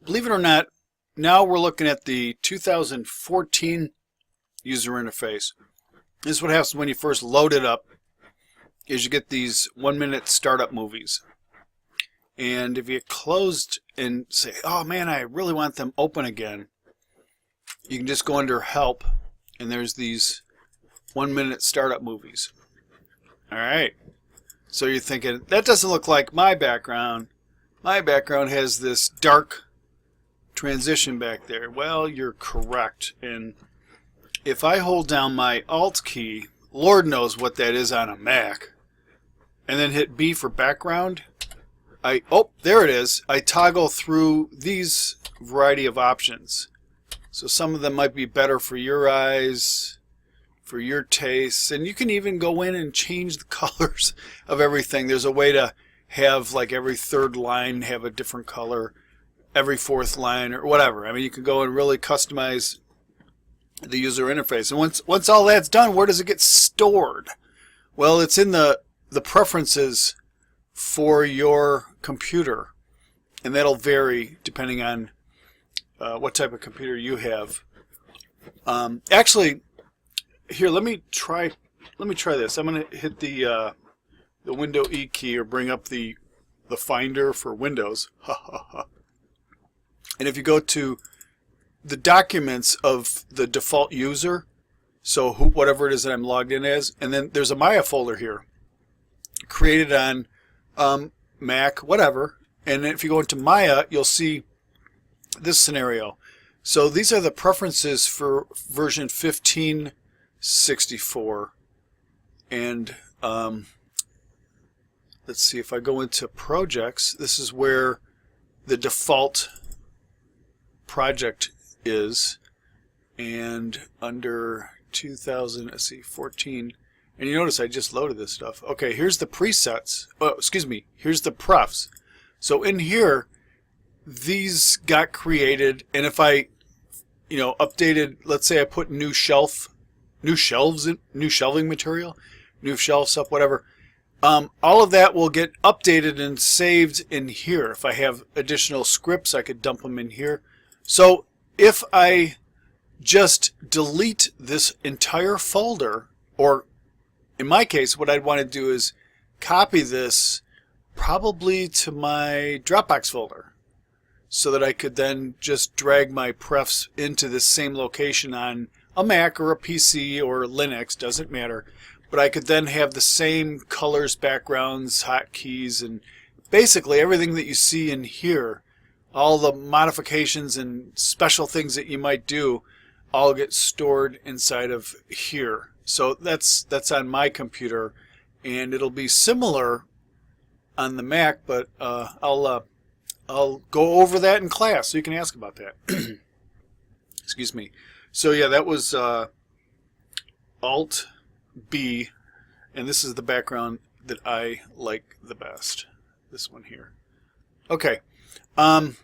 believe it or not, now we're looking at the 2014 user interface. This is what happens when you first load it up, is you get these 1-minute startup movies. And if you closed and say, oh man, I really want them open again, you can just go under help and there's these 1-minute startup movies. Alright, so you're thinking, that doesn't look like my background. My background has this dark transition back there. Well, you're correct. And if I hold down my Alt key, Lord knows what that is on a Mac, and then hit B for background, oh, there it is. I toggle through these variety of options. So some of them might be better for your eyes, for your tastes, and you can even go in and change the colors of everything. There's a way to have like every third line have a different color, every fourth line, or whatever. I mean, you can go and really customize the user interface. And once all that's done, where does it get stored? Well, it's in the preferences for your computer, and that'll vary depending on what type of computer you have. Actually, here, let me try this. I'm going to hit the Window E key, or bring up the Finder for Windows. And if you go to the documents of the default user, so whatever it is that I'm logged in as, and then there's a Maya folder here, created on Mac, whatever. And if you go into Maya, you'll see this scenario. So these are the preferences for version 1564. And let's see, if I go into projects, this is where the default project is. And under 14, and you notice I just loaded this stuff. Okay, here's the presets. Oh, excuse me. Here's the prefs. So in here, these got created, and if I, updated, let's say I put new shelving material, new shelves up, whatever. All of that will get updated and saved in here. If I have additional scripts, I could dump them in here. So if I just delete this entire folder, or in my case, what I'd want to do is copy this probably to my Dropbox folder, so that I could then just drag my prefs into the same location on a Mac or a PC or Linux, doesn't matter. But I could then have the same colors, backgrounds, hotkeys, and basically everything that you see in here, all the modifications and special things that you might do, all get stored inside of here. So that's on my computer, and it'll be similar on the Mac, but I'll go over that in class, so you can ask about that. Excuse me. So yeah, that was Alt B, and this is the background that I like the best. This one here. Okay. The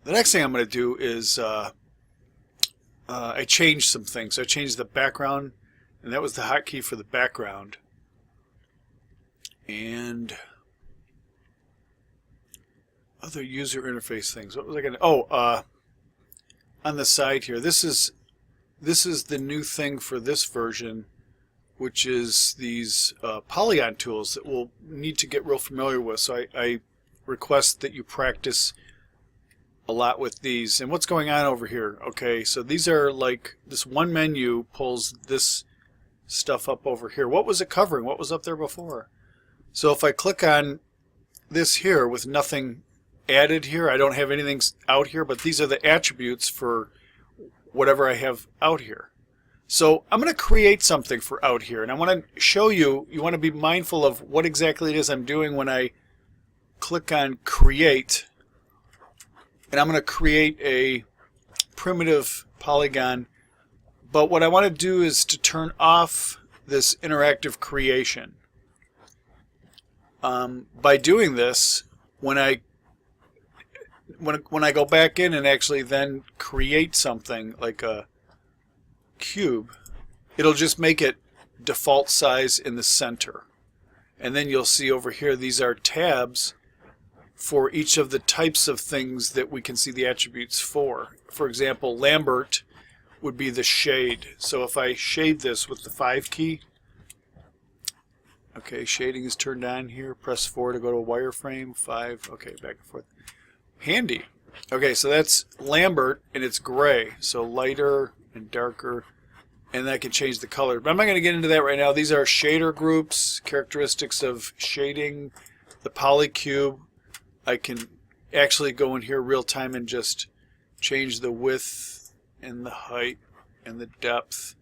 next thing I'm going to do is I changed some things. I changed the background, and that was the hotkey for the background. And other user interface things. What was I going to? Oh, on the side here. This is the new thing for this version, which is these polygon tools that we'll need to get real familiar with. So I request that you practice a lot with these. And what's going on over here? Okay, so these are like, this one menu pulls this stuff up over here. What was it covering? What was up there before? So if I click on this here with nothing added here, I don't have anything out here, but these are the attributes for whatever I have out here. So I'm going to create something for out here, and I want to show you, you want to be mindful of what exactly it is I'm doing when I click on create. And I'm going to create a primitive polygon, but what I want to do is to turn off this interactive creation. By doing this, when I go back in and actually then create something like a cube, it'll just make it default size in the center. And then you'll see over here these are tabs for each of the types of things that we can see the attributes for. For example, Lambert would be the shade. So if I shade this with the 5 key, okay, shading is turned on here. Press 4 to go to a wireframe. 5, okay, back and forth. Handy. Okay, so that's Lambert, and it's gray. So lighter and darker, and that can change the color. But I'm not going to get into that right now. These are shader groups, characteristics of shading, the polycube. I can actually go in here real time and just change the width and the height and the depth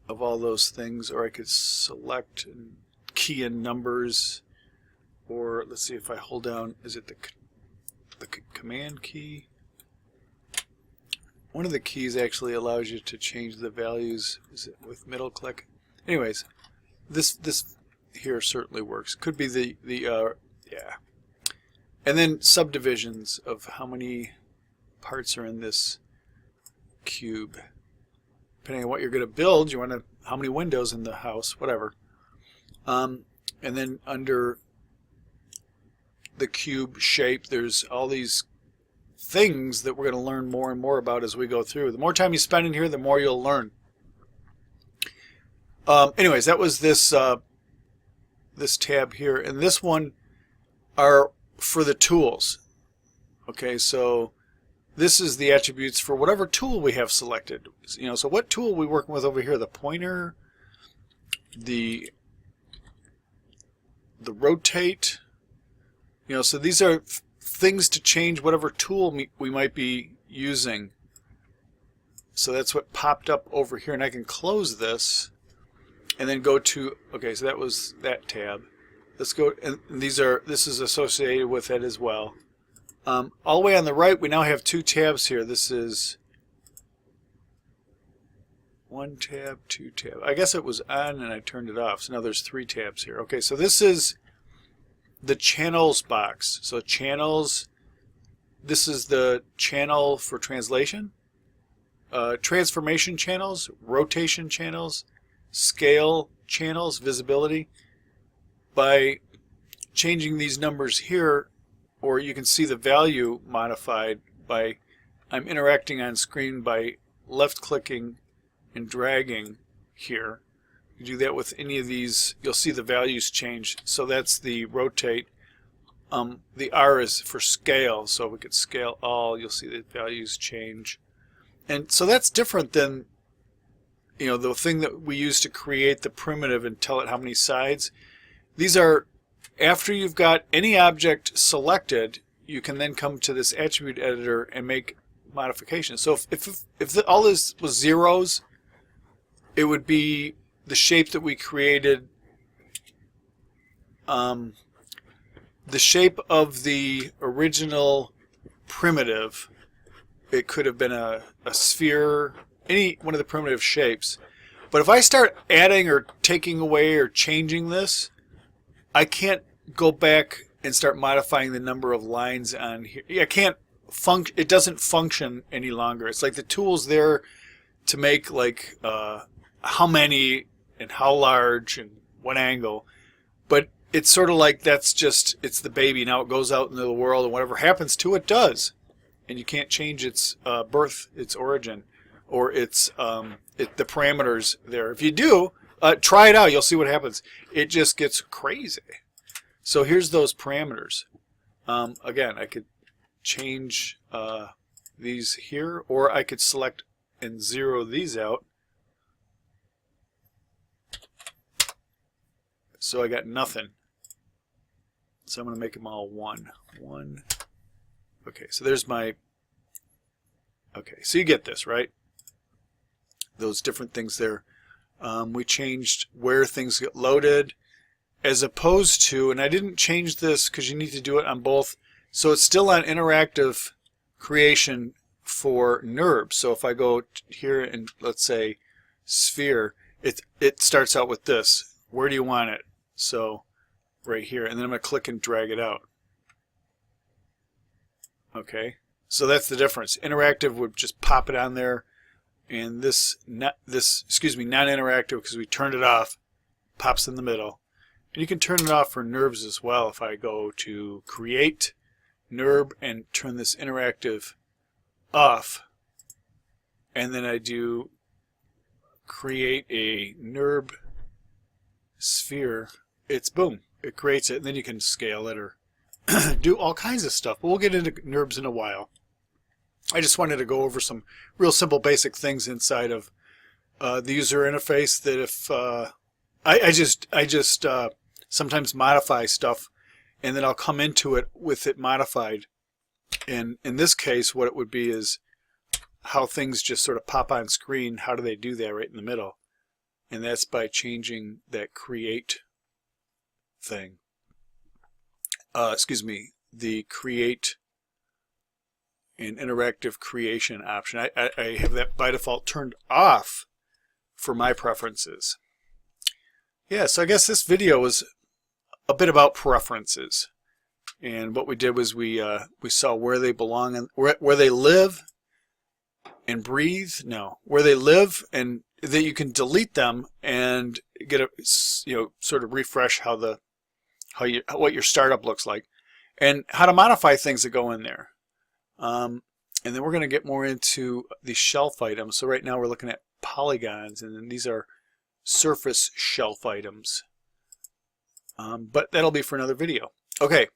of all those things, or I could select and key in numbers, or let's see if I hold down, is it the command key? One of the keys actually allows you to change the values. Is it with middle click? Anyways, this here certainly works. Could be the yeah. And then subdivisions of how many parts are in this cube. Depending on what you're going to build, you want to how many windows in the house, whatever. And then under the cube shape, there's all these things that we're going to learn more and more about as we go through. The more time you spend in here, the more you'll learn. Anyways, that was this this tab here, and this one are for the tools. Okay, so this is the attributes for whatever tool we have selected. You know, so what tool are we working with over here? The pointer, the rotate. You know, so these are things to change whatever tool we might be using. So that's what popped up over here, and I can close this and then go to, okay, so that was that tab. Let's go, and this is associated with it as well. All the way on the right, we now have 2 tabs here. This is 1 tab, 2 tab. I guess it was on and I turned it off, so now there's 3 tabs here. Okay, so this is the channels box. So channels, this is the channel for translation, transformation channels, rotation channels, scale channels, visibility. By changing these numbers here, or you can see the value modified by, I'm interacting on screen by left clicking and dragging here. You do that with any of these, you'll see the values change. So that's the rotate. The R is for scale, so we could scale all, you'll see the values change. And so that's different than, you know, the thing that we use to create the primitive and tell it how many sides. These are, after you've got any object selected, you can then come to this attribute editor and make modifications. So if all this was zeros, it would be the shape that we created, the shape of the original primitive. It could have been a sphere, any one of the primitive shapes. But if I start adding or taking away or changing this, I can't go back and start modifying the number of lines on here. I can't function. It doesn't function any longer. It's like the tool's there to make like how many and how large and what angle, but it's sort of like that's just, it's the baby. Now it goes out into the world, and whatever happens to it does, and you can't change its birth, its origin, or its the parameters there. If you do, try it out. You'll see what happens. It just gets crazy. So here's those parameters. Again, I could change these here, or I could select and zero these out. So I got nothing. So I'm going to make them all 1. 1. Okay, so there's my... Okay, so you get this, right? Those different things there. We changed where things get loaded, as opposed to, and I didn't change this because you need to do it on both, so it's still on interactive creation for NURB. So if I go here and let's say sphere, it starts out with this. Where do you want it? So right here, and then I'm going to click and drag it out. Okay, so that's the difference. Interactive would just pop it on there, and non-interactive, because we turned it off, pops in the middle. And you can turn it off for NURBS as well. If I go to Create, NURB, and turn this interactive off, and then I do create a NURB sphere, it's boom, it creates it, and then you can scale it or do all kinds of stuff. But we'll get into NURBS in a while. I just wanted to go over some real simple basic things inside of the user interface that if I just sometimes modify stuff, and then I'll come into it with it modified. And in this case, what it would be is how things just sort of pop on screen. How do they do that right in the middle? And that's by changing that create thing. The create and interactive creation option. I have that by default turned off for my preferences. Yeah, so I guess this video was a bit about preferences. And what we did was we saw where they belong and where they live and breathe. No, where they live, and that you can delete them and get a sort of refresh what your startup looks like, and how to modify things that go in there. And then we're going to get more into the shelf items. So right now we're looking at polygons, and then these are surface shelf items. But that'll be for another video. Okay.